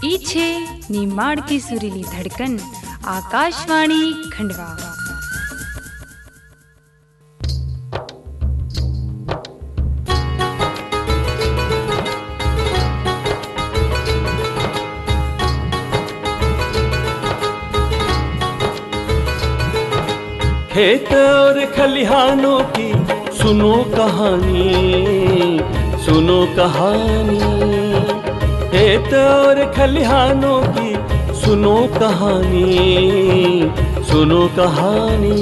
पीछे निमाड़ की सुरीली धड़कन, आकाशवाणी खंडवा। खेत और खलिहानों की सुनो कहानी, सुनो कहानी। खेत और खलिहानों की सुनो कहानी, सुनो कहानी।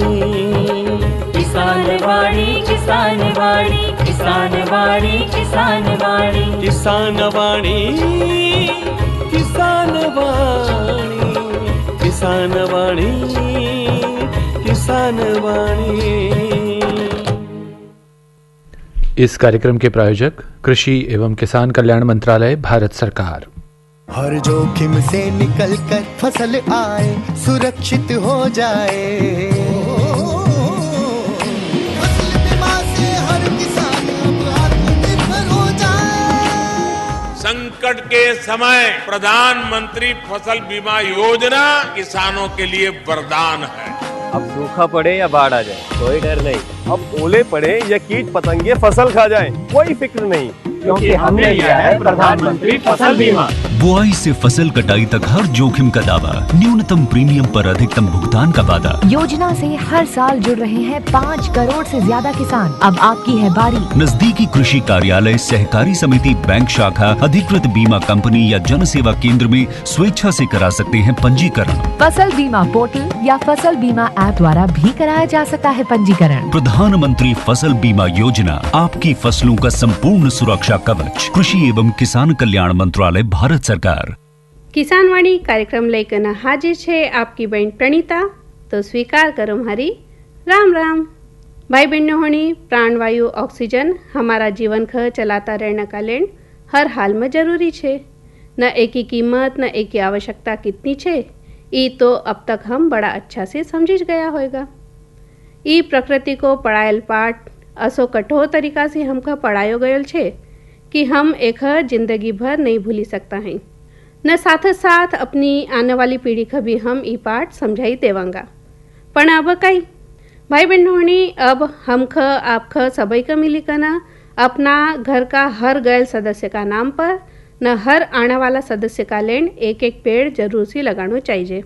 किसान वाणी, किसान वाणी, किसान वाणी, किसान वाणी, किसान वाणी, किसान वाणी, किसान वाणी, किसान वाणी। इस कार्यक्रम के प्रायोजक कृषि एवं किसान कल्याण मंत्रालय, भारत सरकार। हर जोखिम से निकल कर फसल आए, सुरक्षित हो जाए। फसल बीमा से हर किसान अब आत्मनिर्भर हो जाए। संकट के समय प्रधानमंत्री फसल बीमा योजना किसानों के लिए वरदान है। अब सूखा पड़े या बाढ़ आ जाए, कोई डर नहीं। अब ओले पड़े या कीट पतंगे फसल खा जाए, कोई फिक्र नहीं, क्योंकि हमने लिया है प्रधानमंत्री फसल बीमा। बुआई से फसल कटाई तक हर जोखिम का दावा, न्यूनतम प्रीमियम पर अधिकतम भुगतान का वादा। योजना से हर साल जुड़ रहे हैं 5 करोड़ से ज्यादा किसान। अब आपकी है बारी। नजदीकी कृषि कार्यालय, सहकारी समिति, बैंक शाखा, अधिकृत बीमा कंपनी या जन सेवा केंद्र में स्वेच्छा से करा सकते हैं पंजीकरण। फसल बीमा पोर्टल या फसल बीमा ऐप द्वारा भी कराया जा सकता है पंजीकरण। प्रधानमंत्री फसल बीमा योजना, आपकी फसलों का संपूर्ण सुरक्षा कवच। कृषि एवं किसान कल्याण मंत्रालय, भारत सरकार। किसान वाणी कार्यक्रम लेकर हाजिर छे आपकी बहन प्रणीता। तो स्वीकार करो हमारी राम राम। भाई बहनों होनी, प्राणवायु ऑक्सीजन हमारा जीवन ख चलाता रहने का लेन हर हाल में जरूरी छे। न एक की कीमत न एक की आवश्यकता कितनी छे, ई तो अब तक हम बड़ा अच्छा से समझ गया होगा। ई प्रकृति को पढ़ायल पाठ असो कठोर तरीका से हमका पढ़ायो गयल छे कि हम एक जिंदगी भर नहीं भूली सकता हैं। न साथ साथ अपनी आने वाली पीढ़ी का भी हम ई पाठ समझाई देवांगा। पण अब कई भाई बहनों ने अब हम ख आप ख सभी का मिली करना अपना घर का हर गैर सदस्य का नाम पर न हर आने वाला सदस्य का लेन एक एक पेड़ जरूर से लगाना चाहिए।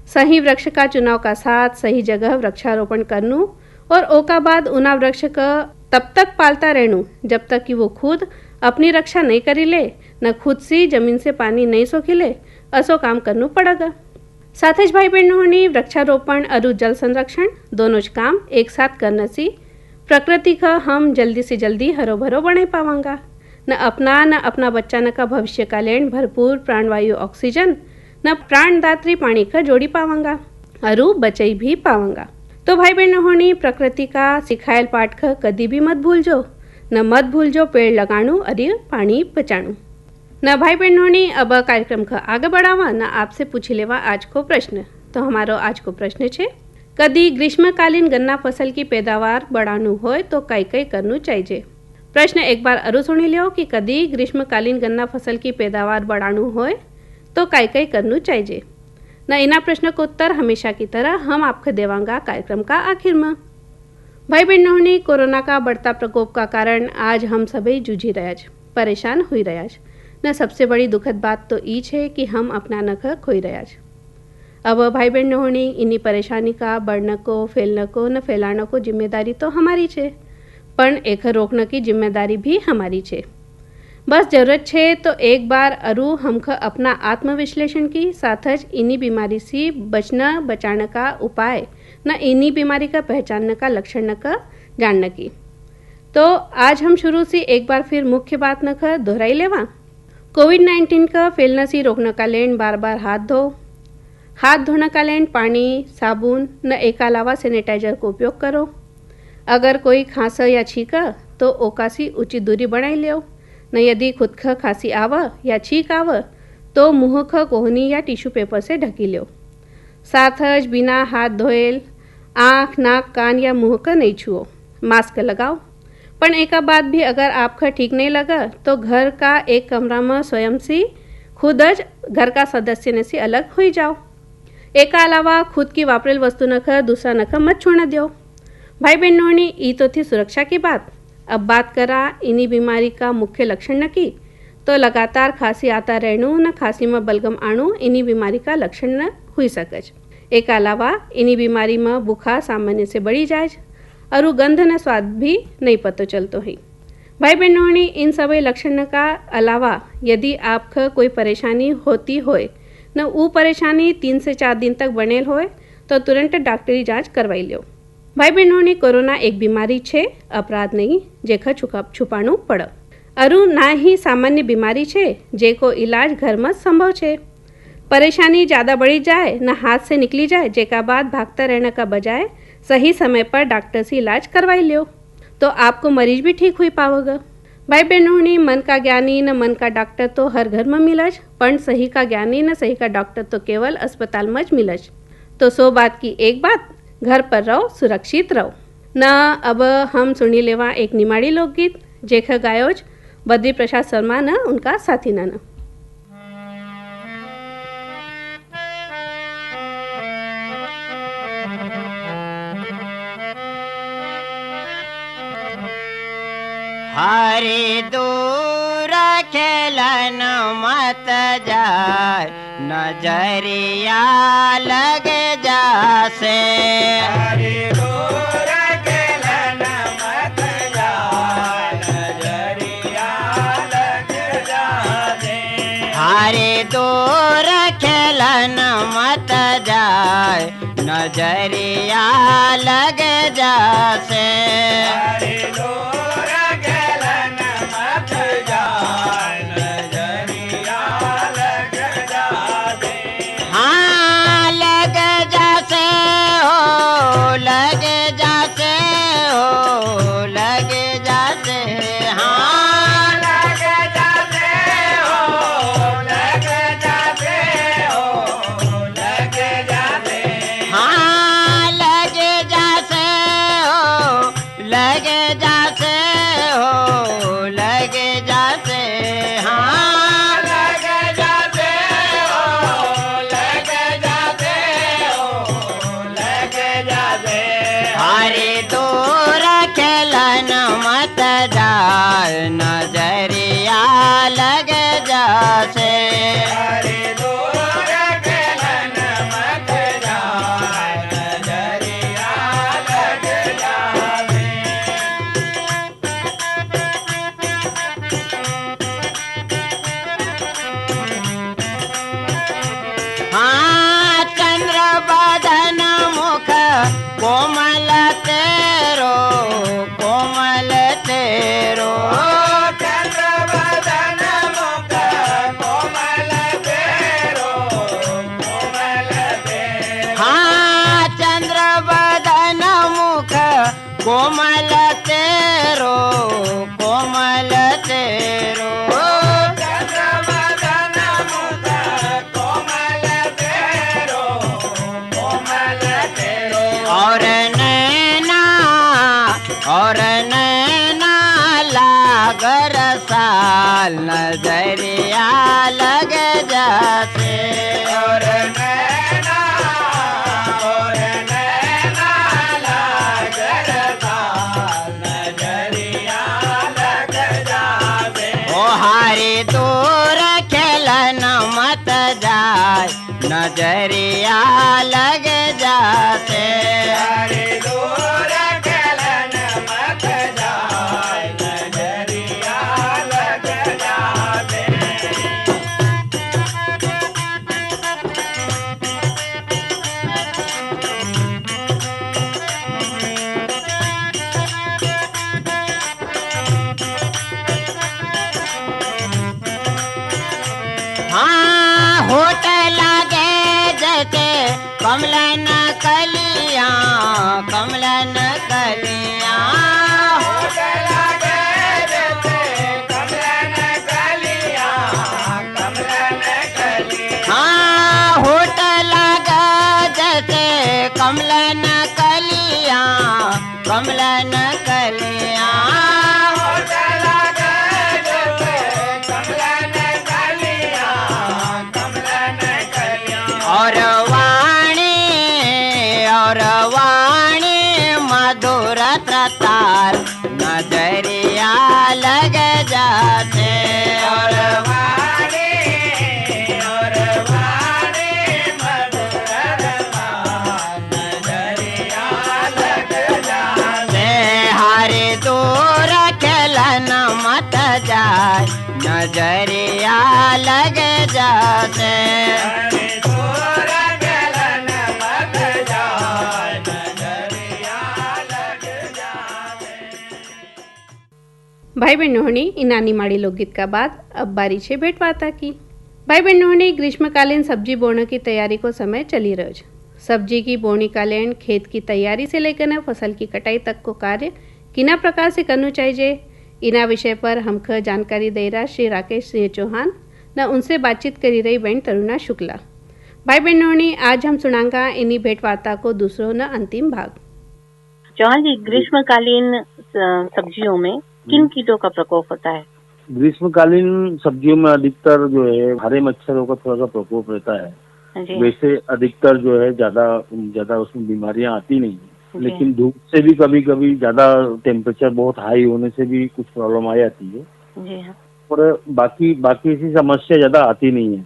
सही वृक्ष का चुनाव का साथ सही जगह वृक्षारोपण करनू और ओका बाद उना वृक्ष का तब तक पालता रहनू जब तक कि वो खुद अपनी रक्षा नहीं करी ले, न खुद से जमीन से पानी नहीं सोखी ले, असो काम करना पड़ेगा। साथ ही भाई बहनों ने वृक्षारोपण और जल संरक्षण दोनों काम एक साथ करने से प्रकृति का हम जल्दी से जल्दी हरो भरो बने पावांगा। न अपना बच्चा न का भविष्य का लेन भरपूर प्राणवायु ऑक्सीजन न प्राणदात्री पानी का जोड़ी पावांगा और बचाई भी पावांगा। तो भाई बहनों ने प्रकृति का सिखायल पाठ का कभी भी मत भूल जो, न मत भूल जो पेड़ लगाणु अरे पानी बचाणु। न भाई बहनों ने अब कार्यक्रम का आगे बढ़ावा न आपसे पूछ लेवा आज को प्रश्न। तो हमारो आज को प्रश्न छे, कदी ग्रीष्मकालीन गन्ना फसल की पैदावार बढ़ाणु होय तो कई कई करनु चाहिए। प्रश्न एक बार अरु सुनी लियो कि कदी ग्रीष्मकालीन गन्ना फसल की पैदावार बढ़ाणु होय तो कई कई करनु चाहिए। न इना प्रश्न को उत्तर हमेशा की तरह हम आपको देवांगा कार्यक्रम का आखिर में। भाई बहनों ने कोरोना का बढ़ता प्रकोप का कारण आज हम सभी जूझी रहा, परेशान हुई रहा। न सबसे बड़ी दुखद बात तो ई है कि हम अपना नख खोई रहा। अब भाई बहनों ने इन्हीं परेशानी का बढ़ने को, फैलने को न फैलाने को जिम्मेदारी तो हमारी है, पण एक रोकने की जिम्मेदारी भी हमारी है। बस जरूरत है तो एक बार अरु हमख अपना आत्मविश्लेषण की, साथ इन्हीं बीमारी से बचना बचाने का उपाय न इन्हीं बीमारी का पहचानने का लक्षण का जानने की। तो आज हम शुरू से एक बार फिर मुख्य बात न कर दोहराई लेवा। कोविड-19 का फैलने से रोकने का लेन बार बार हाथ धो। हाथ धोने का लेन पानी, साबुन न एक अलावा सैनिटाइजर को उपयोग करो। अगर कोई खांसा या छींका तो ओका सी उचित दूरी बनाई लो। न यदि खुद ख खांसी आव या छींक आव तो मुँह ख कोहनी या टिश्यू पेपर से ढकी लो। साथ ज बिना हाथ धोएल आँख, नाक, कान या मुँह का नहीं छुओ। मास्क लगाओ। पण एक बात भी अगर आपका ठीक नहीं लगा तो घर का एक कमरा में स्वयं से खुद ज घर का सदस्य ने से अलग हो जाओ। एक अलावा खुद की वापरेल वस्तु नखर दूसरा नखर मत छोड़ने दो। भाई बहनों ने ई तो थी सुरक्षा की बात। अब बात करा इन्हीं बीमारी का मुख्य लक्षण न की तो लगातार खांसी आता रहनू न खांसी में बलगम आणु इन्हीं बीमारी का लक्षण न हुई सकज। एक अलावा इन्हीं बीमारी में बुखार सामान्य से बढ़ी जाए और गंध न स्वाद भी नहीं पतो चलतो है। भाई बहनों ने इन सभी लक्षण का अलावा यदि आपको कोई परेशानी होती होए न वो परेशानी 3 से 4 दिन तक बनेल होए तो तुरंत डॉक्टरी जांच करवाई लो। भाई बहनों ने कोरोना एक बीमारी छे, अपराध नहीं जेखा छुपाणु पड़। अरु ना ही सामान्य बीमारी छे जेको इलाज घर में संभव छे। परेशानी ज़्यादा बढ़ी जाए न हाथ से निकली जाए जेका बाद भागता रहने का बजाय सही समय पर डॉक्टर से इलाज करवाई लो तो आपको मरीज भी ठीक हुई पाओगे। भाई बहनों ने मन का ज्ञानी न मन का डॉक्टर तो हर घर में मिलज, पण सही का ज्ञानी न सही का डॉक्टर तो केवल अस्पताल में ज मिलज। तो 100 बात की एक बात, घर पर रहो, सुरक्षित रहो न। अब हम सुनी लेवा एक निमाड़ी लोकगीत जेखा गायोज बद्री प्रसाद शर्मा न उनका साथी न। हरे दूर खेलन मत जाए नजरिया लग जासे। हरे दूर खेलन मत जाए नजरिया लग जासे। हरे दूर खेलन मत जाए नजरिया लग जासे। हरे नजरिया लग जासे। हरे दूर खेलन मत जाए नजरिया लग जासे। हाँ चंद्र बदन मुख कोमल तेरो, कोमल तेरो। कोमल तेरो, कोमल तेरो। चंद्रवदन मुख कोमल तेरो, कोमल तेरो। और नैना लागर साल नजरिया लग जासे। और नजरिया लग जासे। हरे दूर खेलन मत जाए नजरिया लग जासे। हाँ होटल कमलन कलिया, कमलन कलिया। होटल कमलन कलिया, कमलन कलिया। हाँ होटल जैसे कमलन कलिया, कमलन कलिया। होटल जैसे कमलन कलिया, नजरिया लग जाते। भाई बहनों इनानी माड़ी लोकगीत का बाद अब बारी छे भेंटवार्ता की। भाई बहनों ग्रीष्मकालीन सब्जी बोने की तैयारी को समय चली रोज। सब्जी की बोनी कालीन खेत की तैयारी से लेकर न फसल की कटाई तक को कार्य किना प्रकार से करना चाहिए, इना विषय पर हमको जानकारी दे रहा श्री राकेश सिंह चौहान न उनसे बातचीत करी रही बहन तरुणा शुक्ला। भाई बहनों आज हम सुनांगा इन्हीं भेंटवार्ता को दूसरों न अंतिम भाग। चौहान जी, ग्रीष्मकालीन सब्जियों में किन कीटों का प्रकोप होता है? ग्रीष्मकालीन सब्जियों में अधिकतर जो है हरे मच्छरों का थोड़ा सा प्रकोप रहता है। वैसे अधिकतर जो है ज्यादा उसमें बीमारियां आती नहीं है, लेकिन धूप से भी कभी कभी ज्यादा टेम्परेचर बहुत हाई होने से भी कुछ प्रॉब्लम आ जाती है। जी हाँ। और बाकी ऐसी समस्या ज्यादा आती नहीं है,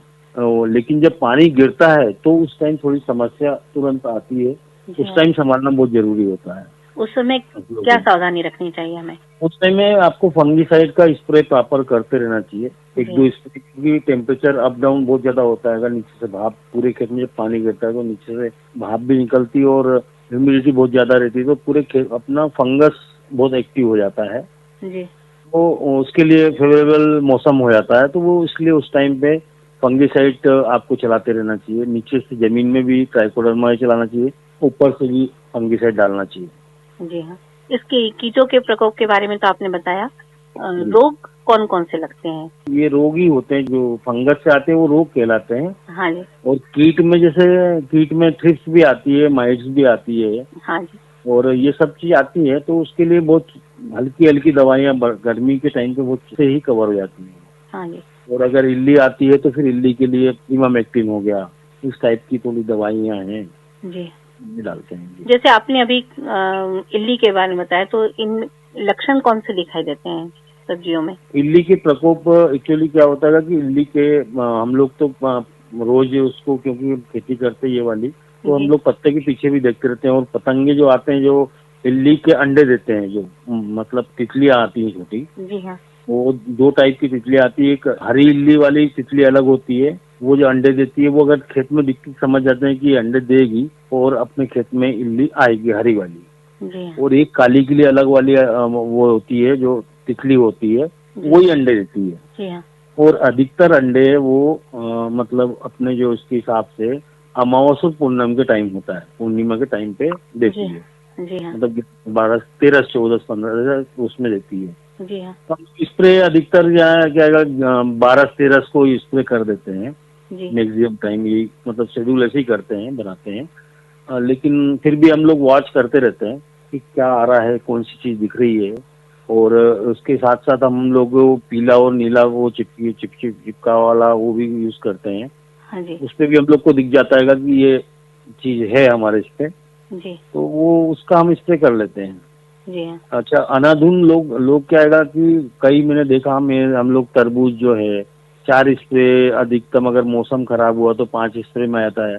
लेकिन जब पानी गिरता है तो उस टाइम थोड़ी समस्या तुरंत आती है। उस टाइम संभालना बहुत जरूरी होता है। उस समय क्या सावधानी रखनी चाहिए हमें? उस टाइम में आपको फंगीसाइड का स्प्रे प्रॉपर करते रहना चाहिए, 1-2 स्प्रे, क्योंकि टेम्परेचर अप डाउन बहुत ज्यादा होता है। अगर नीचे से भाप, पूरे खेत में जब पानी गिरता है तो नीचे से भाप भी निकलती है और ह्यूमिडिटी बहुत ज्यादा रहती है, तो पूरे खेत अपना फंगस बहुत एक्टिव हो जाता है। जी। तो उसके लिए फेवरेबल मौसम हो जाता है, तो वो इसलिए उस टाइम पे फंगीसाइड आपको चलाते रहना चाहिए। नीचे से जमीन में भी ट्राइकोडर्मा चलाना चाहिए, ऊपर से भी फंगीसाइड डालना चाहिए। जी हाँ। इसके कीटों के प्रकोप के बारे में तो आपने बताया, रोग कौन कौन से लगते हैं? ये रोग ही होते हैं जो फंगस से आते हैं, वो रोग कहलाते हैं। हाँ जी। और कीट में जैसे कीट में थ्रिप्स भी आती है, माइट्स भी आती है। हाँ जी। और ये सब चीज आती है, तो उसके लिए बहुत हल्की दवाइयाँ गर्मी के टाइम पे बहुत से ही कवर हो जाती है। हाँ जी। और अगर इल्ली आती है तो फिर इल्ली के लिए इमामेक्टिन हो गया, इस टाइप की थोड़ी दवाइयाँ हैं जी, डालते हैं। जैसे आपने अभी इल्ली के बारे में बताया, तो इन लक्षण कौन से दिखाई देते हैं सब्जियों में? इल्ली के प्रकोप एक्चुअली क्या होता है कि इल्ली के हम लोग तो रोज उसको, क्योंकि खेती करते ये वाली, तो हम लोग पत्ते के पीछे भी देखते रहते हैं। और पतंगे जो आते हैं जो इल्ली के अंडे देते हैं, जो मतलब तितलियां आती है छोटी। जी हाँ। वो 2 टाइप की तितलियां आती है। एक हरी इल्ली वाली तितली अलग होती है, वो जो अंडे देती है, वो अगर खेत में दिखती समझ जाते हैं कि ये अंडे देगी और अपने खेत में इल्ली आएगी, हरी वाली। जी। और एक काली के लिए अलग वाली वो होती है जो तितली होती है, वही अंडे देती है। जी हाँ। और अधिकतर अंडे वो मतलब अपने जो इसके हिसाब से अमावस्या पूर्णिमा के टाइम होता है, पूर्णिमा के टाइम पे देती है। जी हाँ। मतलब 12, 13, 14, 15 उसमें देती है। जी हाँ। तो स्प्रे अधिकतर क्या 12-13 को स्प्रे कर देते हैं मैक्सिमम टाइम। ये मतलब शेड्यूल ऐसे ही करते हैं, बनाते हैं। लेकिन फिर भी हम लोग वॉच करते रहते हैं कि क्या आ रहा है, कौन सी चीज दिख रही है। और उसके साथ साथ हम लोग पीला और नीला वो चिपका वाला वो भी यूज करते हैं। हाँ जी। उस पे भी हम लोग को दिख जाता है कि ये चीज है हमारे इस पे, जी, तो वो उसका हम स्प्रे कर लेते हैं। जी हाँ। अच्छा, अनाधुन लोग क्या है कि कई मैंने देखा हम लोग तरबूज जो है 4 स्प्रे अधिकतम, अगर मौसम खराब हुआ तो 5 स्प्रे में आता है।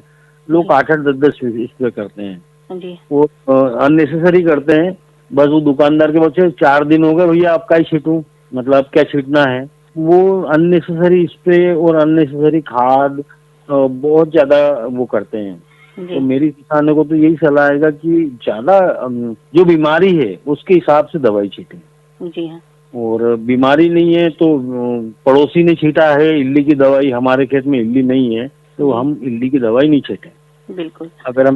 लोग 8-8, 10-10 स्प्रे करते हैं। जी। वो अननेसेसरी करते हैं। बस वो दुकानदार के बच्चे 4 दिन हो गए भैया, आप क्या छीटूं, मतलब क्या छीटना है। वो अननेसेसरी स्प्रे और अननेसेसरी खाद बहुत ज्यादा वो करते हैं। तो मेरी किसानों को तो यही सलाह है कि ज्यादा जो बीमारी है उसके हिसाब से दवाई छीटें। जी हाँ। और बीमारी नहीं है तो पड़ोसी ने छीटा है इल्ली की दवाई, हमारे खेत में इल्ली नहीं है तो हम इल्ली की दवाई नहीं छीटें। बिल्कुल। अगर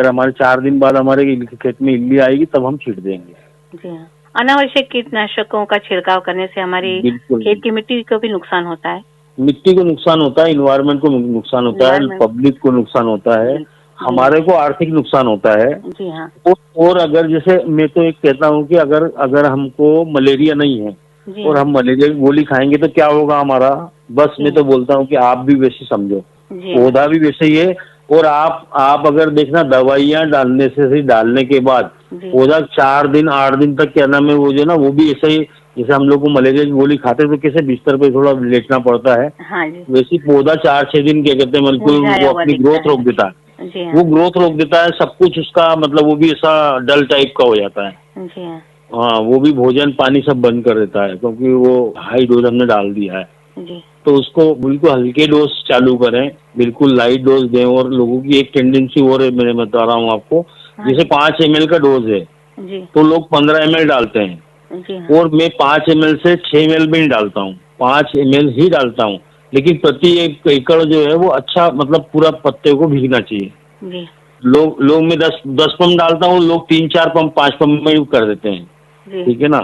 हमारे 4 दिन बाद हमारे खेत में इल्ली आएगी तब हम छीट देंगे। जी हाँ। अनावश्यक कीटनाशकों का छिड़काव करने से हमारी खेत की मिट्टी को भी नुकसान होता है। मिट्टी को नुकसान होता है, इन्वायरमेंट को नुकसान होता है, पब्लिक को नुकसान होता है, हमारे को आर्थिक नुकसान होता है। जी हाँ। और अगर जैसे मैं तो एक कहता हूँ कि अगर हमको मलेरिया नहीं है और हम मलेरिया की गोली खाएंगे तो क्या होगा हमारा, बस मैं तो बोलता हूँ कि आप भी वैसे समझो, पौधा भी वैसे ही है। और आप अगर देखना दवाइयाँ डालने के बाद पौधा 4 दिन 8 दिन तक क्या नाम है वो जो ना वो भी ऐसे ही, जैसे हम लोग को मलेरिया की गोली खाते तो कैसे बिस्तर पे थोड़ा लेटना पड़ता है, हाँ जी। वैसे पौधा 4-6 दिन क्या कहते हैं मतलब वो अपनी ग्रोथ रोक देता है। जी हाँ। वो ग्रोथ रोक देता है, सब कुछ उसका मतलब वो भी ऐसा डल टाइप का हो जाता है। जी हाँ। हाँ वो भी भोजन पानी सब बंद कर देता है, क्योंकि वो हाई डोज हमने डाल दिया है। जी तो उसको बिल्कुल हल्के डोज चालू करें, बिल्कुल लाइट डोज दें। और लोगों की एक टेंडेंसी और है, मैं बता रहा हूँ आपको, जैसे 5 ml का डोज है जी तो लोग 15 ml डालते हैं, जी हाँ और मैं 5 ml से 6 ml भी नहीं डालता हूँ, 5 ml ही डालता हूँ। लेकिन प्रति एक एकड़ जो है वो अच्छा, मतलब पूरा पत्ते को भीगना चाहिए। जी लोग मैं 10 पंप डालता हूँ, लोग 3-4 पंप 5 पंप में कर देते हैं। जी ठीक है ना।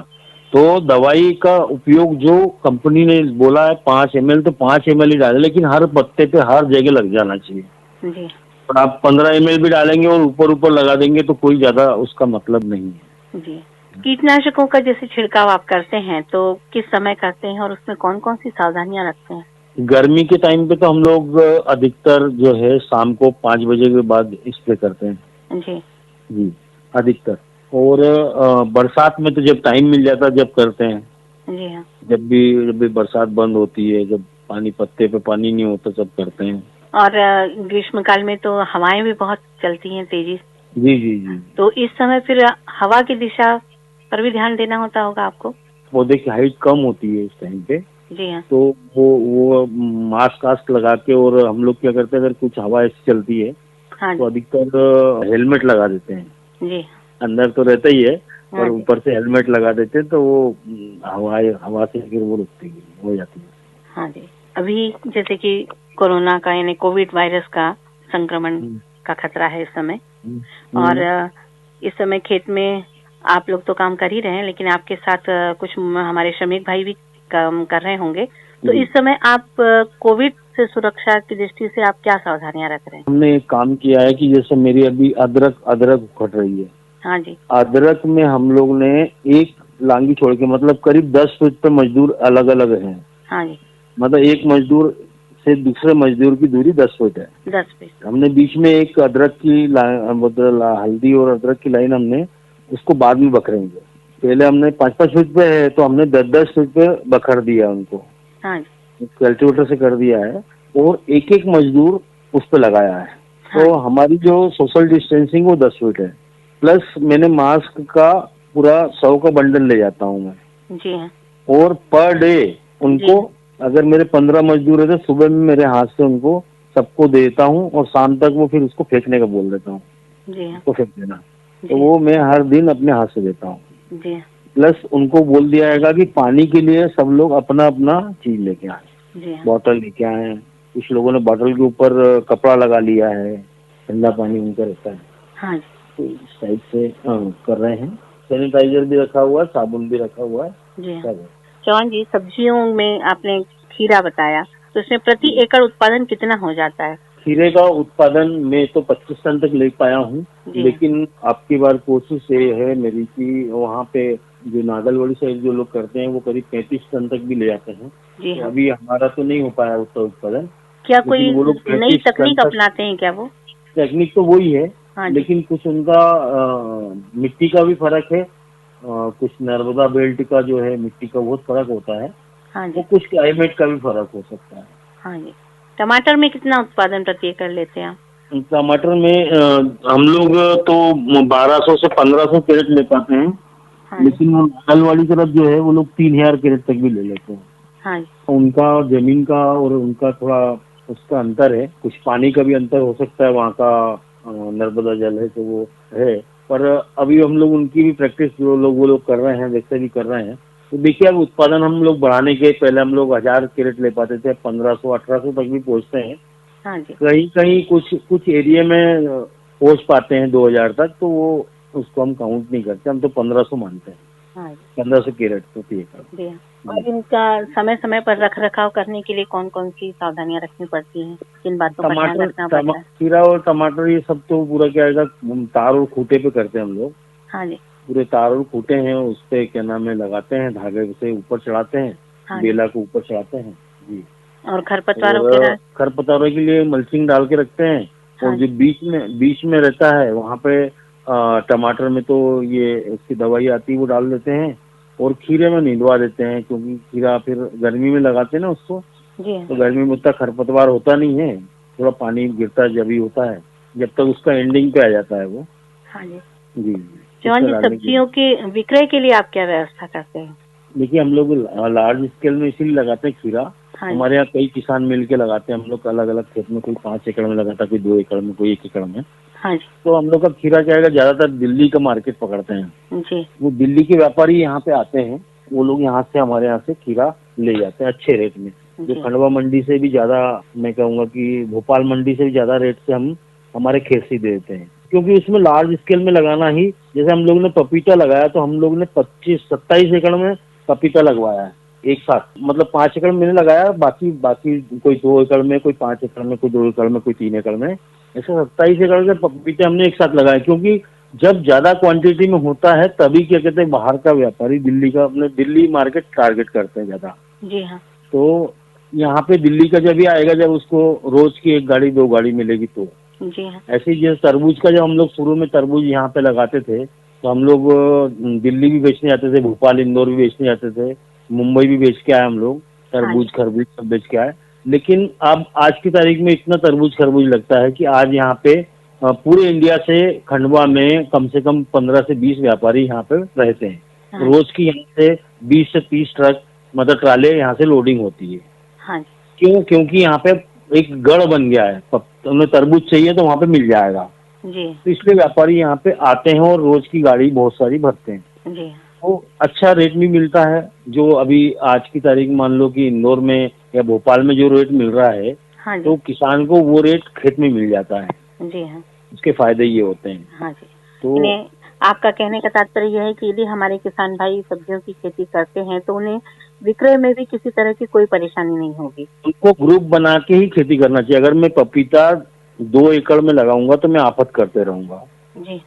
तो दवाई का उपयोग जो कंपनी ने बोला है 5 ml, तो 5 ml ही डालें, लेकिन हर पत्ते पे हर जगह लग जाना चाहिए। जी और आप 15 ml भी डालेंगे और ऊपर ऊपर लगा देंगे तो कोई ज्यादा उसका मतलब नहीं है। जी। कीटनाशकों का जैसे छिड़काव आप करते हैं तो किस समय करते हैं और उसमें कौन कौन सी सावधानियां रखते हैं? गर्मी के टाइम पे तो हम लोग अधिकतर जो है शाम को 5 बजे के बाद स्प्रे करते हैं जी जी, अधिकतर। और बरसात में तो जब टाइम मिल जाता है जब करते हैं। जी हाँ। जब भी बरसात बंद होती है, जब पानी पत्ते पे पानी नहीं होता, तब करते हैं। और ग्रीष्म काल में तो हवाएं भी बहुत चलती हैं तेजी से। जी जी जी। तो इस समय फिर हवा की दिशा पर भी ध्यान देना होता होगा आपको। पौधे की हाइट कम होती है इस टाइम पे, जी हाँ। तो वो मास्क लगा के, और हम लोग क्या करते हैं अगर कुछ हवा ऐसी चलती है हाँ तो अधिकतर हेलमेट लगा देते हैं। जी अंदर तो रहता ही है, हाँ और जी। ऊपर से हेलमेट लगा देते हैं, तो वो हवा से फिर वो रुकती हो जाती है। हाँ जी। अभी जैसे कि कोरोना का यानी कोविड वायरस का संक्रमण का खतरा है इस समय, और इस समय खेत में आप लोग तो काम कर ही रहे हैं, लेकिन आपके साथ कुछ हमारे श्रमिक भाई भी काम कर रहे होंगे। तो इस समय आप कोविड से सुरक्षा की दृष्टि से आप क्या सावधानियां रख रहे हैं? हमने एक काम किया है कि जैसे मेरी अभी अदरक उखड़ रही है। हाँ जी। अदरक में हम लोग ने एक लांगी छोड़ के, मतलब करीब 10 फीट पे मजदूर अलग अलग हैं। हाँ जी। मतलब एक मजदूर से दूसरे मजदूर की दूरी 10 फीट है। 10 फीट। हमने बीच में एक अदरक की मतलब हल्दी और अदरक की लाइन हमने उसको बाद में बखरेंगे। पहले हमने 5-5 फीट पे है, तो हमने 10-10 फीट पे बखर दिया उनको, हाँ जी। कल्टीवेटर से कर दिया है, और एक एक मजदूर उस पे लगाया है। हाँ। तो हमारी जो सोशल डिस्टेंसिंग वो 10 फीट है। प्लस मैंने मास्क का पूरा 100 का बंडल ले जाता हूँ मैं। जी हाँ। और पर डे उनको, अगर मेरे 15 मजदूर है तो सुबह में मेरे हाथ से उनको सबको देता हूँ, और शाम तक वो फिर उसको फेंकने का बोल देता हूँ, जी हाँ। उसको फेंक देना। तो वो मैं हर दिन अपने हाथ से देता हूँ। जी हाँ। प्लस उनको बोल दिया जाएगा कि पानी के लिए सब लोग अपना अपना चीज लेके आए। जी हाँ। बॉटल लेके आए। कुछ लोगों ने बॉटल के ऊपर कपड़ा लगा लिया है, ठंडा पानी उनका रहता है। हाँ जी। तो इस टाइप से कर रहे हैं। सैनिटाइजर भी रखा हुआ है, साबुन भी रखा हुआ है। जी हाँ। चौहान जी, सब्जियों में आपने खीरा बताया, तो इसमें प्रति एकड़ उत्पादन कितना हो जाता है? खीरे का उत्पादन मैं तो 25 टन तक ले पाया हूँ, लेकिन आपकी बार कोशिश ये है मेरी कि वहाँ पे जो नागलवाड़ी साइड जो लोग करते हैं वो करीब 35 टन तक भी ले जाते हैं। जी हाँ। तो अभी हमारा तो नहीं हो पाया उसका उत्पादन। क्या कोई नई तकनीक अपनाते हैं क्या वो? टेक्निक तो वही है, हाँ, लेकिन कुछ उनका मिट्टी का भी फर्क है, कुछ नर्मदा बेल्ट का जो है मिट्टी का बहुत फर्क होता है। हाँ जी। तो कुछ क्लाइमेट का भी फर्क हो सकता है। हाँ जी। टमाटर में कितना उत्पादन प्रति एकड़ लेते हैं आप? टमाटर में हम लोग तो 1200 से 1500 कैरेट ले पाते हैं। हाँ, लेकिन वो नागलवाड़ी तरफ जो है वो लोग 3000 कैरेट तक भी ले लेते हैं। हाँ, उनका जमीन का और उनका थोड़ा उसका अंतर है, कुछ पानी का भी अंतर हो सकता है, वहाँ का नर्मदा जल है तो वो है। पर अभी हम लोग उनकी भी प्रैक्टिस जो लोग वो लोग कर रहे हैं, वैसे भी कर रहे हैं। तो देखिए अब उत्पादन हम लोग बढ़ाने के, पहले हम लोग 1000 कैरेट ले पाते थे, 1500-1800 तक भी पहुँचते हैं। हाँ जी। कहीं कहीं कुछ एरिया में पहुँच पाते हैं 2000 तक, तो वो उसको हम काउंट नहीं करते, हम तो 1500 मानते हैं। हाँ, 1500 कैरेट प्रति एकड़। और इनका समय समय पर रख रखाव करने के लिए कौन कौन सी सावधानियां रखनी पड़ती हैं, किन बातों का ध्यान रखना पड़ता है? खीरा और टमाटर ये सब तो पूरा क्या है, तार और खूटे पे करते हैं हम लोग। हाँ जी। पूरे तार और खूटे हैं, उस पे क्या नाम है लगाते हैं, धागे से ऊपर चढ़ाते हैं। हाँ, बेला को ऊपर चढ़ाते हैं जी। और खरपतवारों के लिए मल्चिंग डाल के रखते हैं। हाँ, और जो बीच में रहता है वहाँ पे टमाटर में तो ये उसकी दवाई आती है वो डाल देते हैं, और खीरे में नींदवा देते हैं, क्योंकि खीरा फिर गर्मी में लगाते हैं ना उसको जी। तो गर्मी में उतना खरपतवार होता नहीं है, थोड़ा पानी गिरता जब ही होता है, जब तक उसका एंडिंग पे आ जाता है वो। हाँ जी। जी। चौहान जी, सब्जियों के विक्रय के लिए आप क्या व्यवस्था करते हैं? देखिए, हम लोग लार्ज स्केल में इसीलिए लगाते हैं खीरा। हमारे यहाँ कई किसान मिल के लगाते हैं। हम लोग अलग अलग खेत में, कोई 5 एकड़ में लगाता है, कोई 2 एकड़ में, कोई 1 एकड़ में। हाँ जी। तो हम लोग का खीरा क्या है, ज्यादातर दिल्ली का मार्केट पकड़ते हैं जी। वो दिल्ली के व्यापारी यहाँ पे आते हैं, वो लोग यहाँ से हमारे यहाँ से खीरा ले जाते हैं अच्छे रेट में। जो खंडवा मंडी से भी ज्यादा, मैं कहूँगा कि भोपाल मंडी से भी ज्यादा रेट से हम हमारे खेत से दे देते हैं, क्योंकि उसमें लार्ज स्केल में लगाना ही। जैसे हम लोग ने पपीता लगाया तो हम लोग ने 25-27 एकड़ में पपीता लगवाया है एक साथ। मतलब 5 एकड़ में मैंने लगाया, बाकी कोई 2 एकड़ में, कोई 5 एकड़ में, कोई 2 एकड़ में, कोई 3 एकड़ में, ऐसे 27 एकड़ के पपीते हमने एक साथ लगाए। क्योंकि जब ज्यादा क्वांटिटी में होता है तभी क्या कहते हैं, बाहर का व्यापारी दिल्ली का, अपने दिल्ली मार्केट टारगेट करते हैं ज्यादा। जी हाँ। तो यहाँ पे दिल्ली का जब ये आएगा, जब उसको रोज की 1 गाड़ी 2 गाड़ी मिलेगी तो। जी हाँ। ऐसे ही जैसे तरबूज का, जब हम लोग शुरू में तरबूज यहाँ पे लगाते थे तो हम लोग दिल्ली भी बेचने जाते थे, भोपाल इंदौर भी बेचने जाते थे, मुंबई भी बेच के आए हम लोग, तरबूज खरबूज सब बेच के आए। लेकिन अब आज की तारीख में इतना तरबूज खरबूज लगता है कि आज यहाँ पे पूरे इंडिया से खंडवा में कम से कम 15 से 20 व्यापारी यहाँ पे रहते हैं। रोज की यहाँ से 20 से 30 ट्रक, मतलब ट्राले यहाँ से लोडिंग होती है। हाँ। क्यों? क्योंकि यहाँ पे एक गढ़ बन गया है, उन्हें तरबूज चाहिए तो वहाँ पे मिल जाएगा। जी। तो इसलिए व्यापारी यहाँ पे आते हैं और रोज की गाड़ी बहुत सारी भरते हैं। जी। तो अच्छा रेट भी मिलता है। जो अभी आज की तारीख मान लो कि इंदौर में या भोपाल में जो रेट मिल रहा है, हाँ जी। तो किसान को वो रेट खेत में मिल जाता है। जी हाँ। उसके फायदे ये होते हैं। हाँ जी। तो आपका कहने का तात्पर्य यह है कि यदि हमारे किसान भाई सब्जियों की खेती करते हैं तो उन्हें विक्रय में भी किसी तरह की कोई परेशानी नहीं होगी। उनको ग्रुप बना के ही खेती करना चाहिए। अगर मैं पपीता 2 एकड़ में लगाऊंगा तो मैं आफत करते रहूंगा। जी।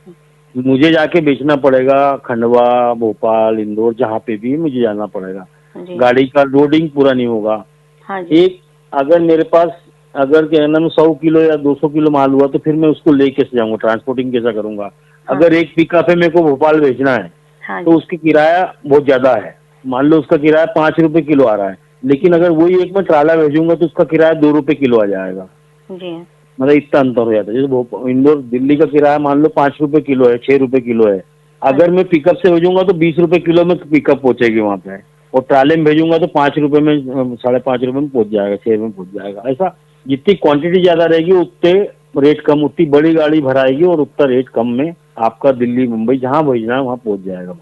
मुझे जाके बेचना पड़ेगा, खंडवा, भोपाल, इंदौर, जहाँ पे भी मुझे जाना पड़ेगा। गाड़ी का लोडिंग पूरा नहीं होगा। हाँ जी। एक अगर मेरे पास अगर क्या नाम 100 किलो या 200 किलो माल हुआ तो फिर मैं उसको ले कैसे जाऊंगा, ट्रांसपोर्टिंग कैसा करूंगा। हाँ। अगर एक पिकअप है मेरे को भोपाल भेजना है, हाँ, तो उसकी किराया बहुत ज्यादा है। मान लो उसका किराया 5 रुपए किलो आ रहा है, लेकिन अगर वही एक मैं ट्राला भेजूंगा तो उसका किराया 2 रुपए किलो आ जाएगा। जी। मतलब इतना अंतर हो जाता है। जैसे इंदौर दिल्ली का किराया मान लो 5 रुपए किलो है, 6 रुपए किलो है। अगर मैं पिकअप से भेजूंगा तो 20 रुपए किलो में पिकअप पहुंचेगी वहाँ पे, और ट्राले में भेजूंगा तो 5 रुपए में, 5.5 रुपए में पहुंच जाएगा, 6 में पहुंच जाएगा। ऐसा जितनी क्वांटिटी ज्यादा रहेगी उतने रेट कम, उतनी बड़ी गाड़ी भराएगी और उतना रेट कम में आपका दिल्ली मुंबई जहाँ भेजना है वहाँ पहुंच जाएगा।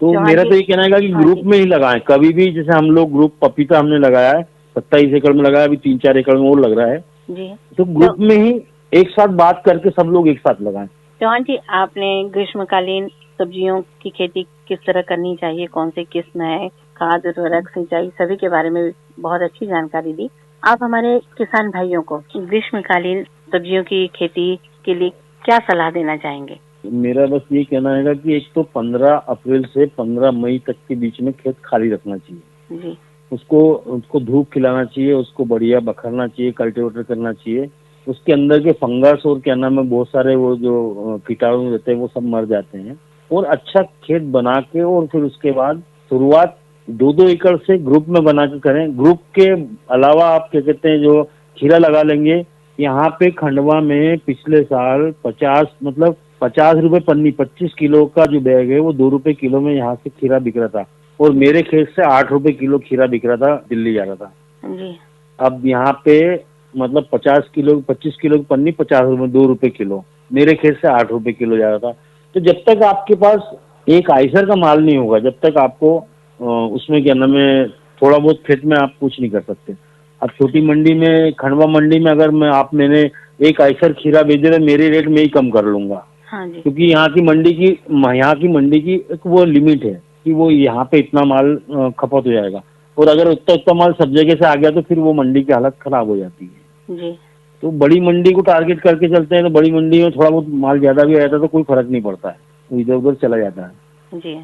तो मेरा तो ये कहना है कि ग्रुप में ही लगाएं कभी भी। जैसे हम लोग ग्रुप पपीता हमने लगाया है 27 एकड़ में लगाया, अभी 3-4 एकड़ में और लग रहा है जी। तो ग्रुप में ही एक साथ बात करके सब लोग एक साथ लगाएं। चौहान जी, आपने ग्रीष्मकालीन सब्जियों की खेती किस तरह करनी चाहिए, कौन से किस्म है, खाद, उर्वरक, सिंचाई, सभी के बारे में बहुत अच्छी जानकारी दी। आप हमारे किसान भाइयों को ग्रीष्मकालीन सब्जियों की खेती के लिए क्या सलाह देना चाहेंगे? मेरा बस ये कहना है कि एक तो 15 अप्रैल से 15 मई तक के बीच में खेत खाली रखना चाहिए जी। उसको धूप खिलाना चाहिए, उसको बढ़िया बखरना चाहिए, कल्टीवेटर करना चाहिए। उसके अंदर के फंगस और क्या नाम है बहुत सारे वो जो कीटाणु रहते हैं वो सब मर जाते हैं। और अच्छा खेत बना के और फिर उसके बाद शुरुआत 2-2 एकड़ से ग्रुप में बना के करें। ग्रुप के अलावा आप क्या कहते हैं जो खीरा लगा लेंगे। यहाँ पे खंडवा में पिछले साल 50 रुपए पन्नी 25 किलो का जो बैग है वो 2 रुपए किलो में यहाँ से खीरा बिक रहा था, और मेरे खेत से 8 रुपए किलो खीरा बिक रहा था, दिल्ली जा रहा था जी। अब यहाँ पे मतलब 25 किलो की पन्नी 50 रुपए 2 रुपए किलो, मेरे खेत से 8 रुपए किलो जा रहा था। तो जब तक आपके पास एक आइसर का माल नहीं होगा, जब तक आपको उसमें क्या नाम है थोड़ा बहुत खेत में आप कुछ नहीं कर सकते। अब छोटी मंडी में, खंडवा मंडी में अगर मैंने एक आइसर खीरा भेजे तो मेरे रेट में ही कम कर लूंगा। हाँ जी। क्योंकि यहाँ की मंडी की एक वो लिमिट है कि वो यहाँ पे इतना माल खपत हो जाएगा, और अगर उतना माल सब जगह से आ गया तो फिर वो मंडी की हालत खराब हो जाती है जी। तो बड़ी मंडी को टारगेट करके चलते हैं तो बड़ी मंडी में थोड़ा बहुत माल ज्यादा भी आता है तो कोई फर्क नहीं पड़ता है, तो इधर उधर चला जाता है जी।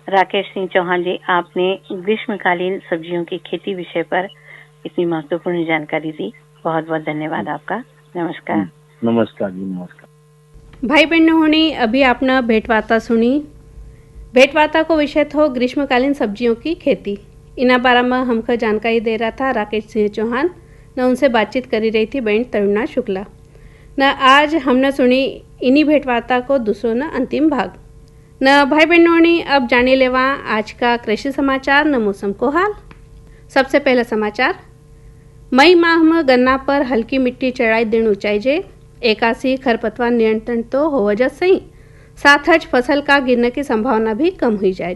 राकेश सिंह चौहान जी, आपने ग्रीष्मकालीन सब्जियों की खेती विषय पर इतनी महत्वपूर्ण जानकारी दी, बहुत बहुत धन्यवाद आपका। नमस्कार। नमस्कार जी, नमस्कार। भाई बहनों होनी अभी आपने भेंटवार्ता सुनी। भेंटवार्ता को विषय थो ग्रीष्मकालीन सब्जियों की खेती। इना बारे में हमको जानकारी दे रहा था राकेश सिंह चौहान, न उनसे बातचीत करी रही थी बहन तरुणा शुक्ला। न आज हमने सुनी इन्हीं भेंटवार्ता को दूसरों न अंतिम भाग। न भाई बहनों ने अब जाने लेवा आज का कृषि समाचार न मौसम को हाल। सबसे पहला समाचार, मई माह में गन्ना पर हल्की मिट्टी चढ़ाई देनु चाहिए। एकासी खरपतवार नियंत्रण तो हो वजह सही, साथ ही फसल का गिरने की संभावना भी कम हुई जाए।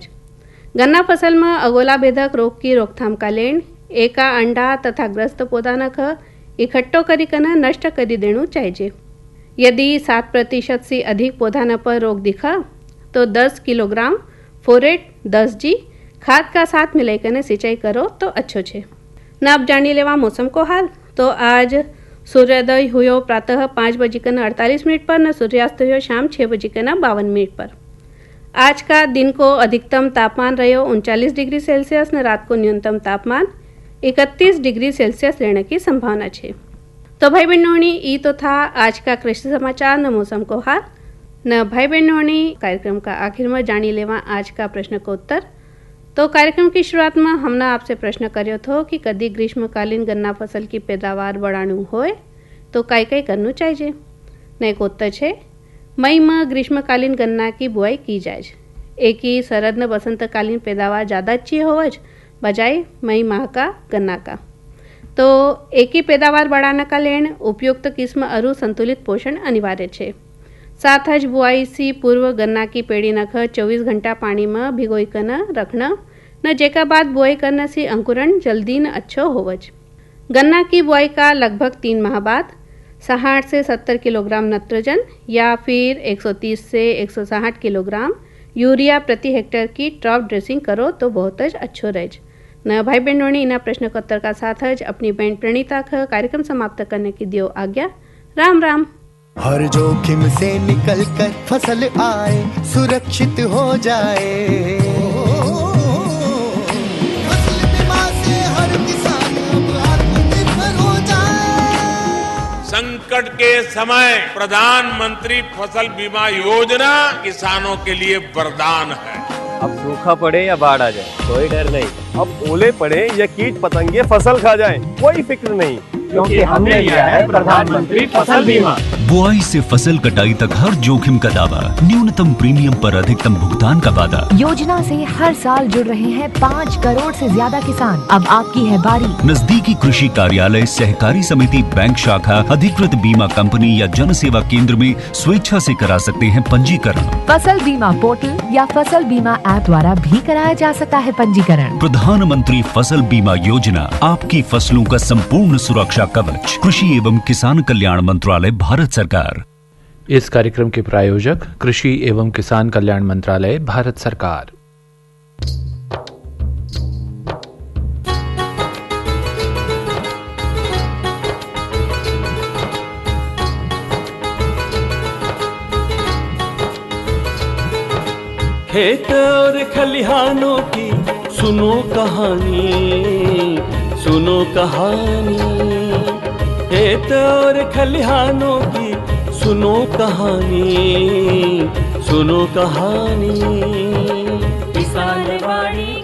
गन्ना फसल में अगोला भेदक रोग की रोकथाम का लेन एका अंडा तथा ग्रस्त पौधा नख इकट्ठो करी कन नष्ट करी देनु चाहिए। यदि 7% से अधिक पौधा न पर रोग दिखा तो 10 किलोग्राम फोरेट 10G खाद का साथ मिलाकर सिंचाई करो तो अच्छो छे। न अब जानी लेवा मौसम को हाल। तो आज सूर्योदय हुयो प्रातः 5:48 पर, न सूर्यास्त हुयो शाम 6:52 पर। आज का दिन को अधिकतम तापमान रहो 39 डिग्री सेल्सियस न रात को न्यूनतम तापमान 31 डिग्री सेल्सियस रहने की संभावना है। तो भाई बहनों ये तो था आज का कृषि समाचार न मौसम को हाल। न भाई बहनों कार्यक्रम का आखिर में जानी लेवा आज का प्रश्न को उत्तर। तो कार्यक्रम की शुरुआत में हमने आपसे प्रश्न कर्यो थो कि कदी ग्रीष्मकालीन गन्ना फसल की पैदावार बढ़ाणु होय तो काई करनु चाहिए। न एक उत्तर है, मई में ग्रीष्मकालीन गन्ना की बुआई की जाए। एक ही शरद न बसंतकालीन पैदावार ज़्यादा अच्छी होवज बजाय मई माह का गन्ना का। तो एक ही पैदावार बढ़ाने का लेन उपयुक्त किस्म अरु संतुलित पोषण अनिवार्य है। साथ ही बुआई से पूर्व गन्ना की पेड़ी नख 24 घंटा पानी में भिगोई कर रखना न जेका बाद बुआई करने से अंकुरण जल्दी न अच्छो होवज। गन्ना की बुआई का लगभग 3 माह बाद 60 से 70 किलोग्राम नत्रजन या फिर 130 से 160 किलोग्राम यूरिया प्रति हेक्टेयर की ड्रॉप ड्रेसिंग करो तो बहुत अच्छो रहे। न भाई बहनों ने इन प्रश्नोत्तर का साथ अपनी बहन प्रणीता का कार्यक्रम समाप्त करने की दियो आज्ञा। राम राम। हर जोखिम से निकल कर फसल आए, सुरक्षित हो जाए। फसल बीमा से हर किसान अब आत्मनिर्भर हो जाए। संकट के समय प्रधानमंत्री फसल बीमा योजना किसानों के लिए वरदान है। अब सूखा पड़े या बाढ़ आ जाए कोई डर नहीं। अब ओले पड़े या कीट पतंगे फसल खा जाए कोई फिक्र नहीं, क्योंकि हमने लिया है प्रधानमंत्री फसल बीमा। बुआई से फसल कटाई तक हर जोखिम का दावा, न्यूनतम प्रीमियम पर अधिकतम भुगतान का वादा। योजना से हर साल जुड़ रहे हैं 5 करोड़ से ज्यादा किसान। अब आपकी है बारी। नजदीकी कृषि कार्यालय, सहकारी समिति, बैंक शाखा, अधिकृत बीमा कंपनी या जन सेवा केंद्र में स्वेच्छा से करा सकते हैं पंजीकरण। फसल बीमा पोर्टल या फसल बीमा ऐप द्वारा भी कराया जा सकता है पंजीकरण। प्रधानमंत्री फसल बीमा योजना, आपकी फसलों का संपूर्ण सुरक्षा कवच। कृषि एवं किसान कल्याण मंत्रालय, भारत सरकार। इस कार्यक्रम के प्रायोजक कृषि एवं किसान कल्याण मंत्रालय, भारत सरकार। खेत और खलिहानों की सुनो कहानी, सुनो कहानी। खेत और खलिहानों की सुनो कहानी, सुनो कहानी। किसान वाणी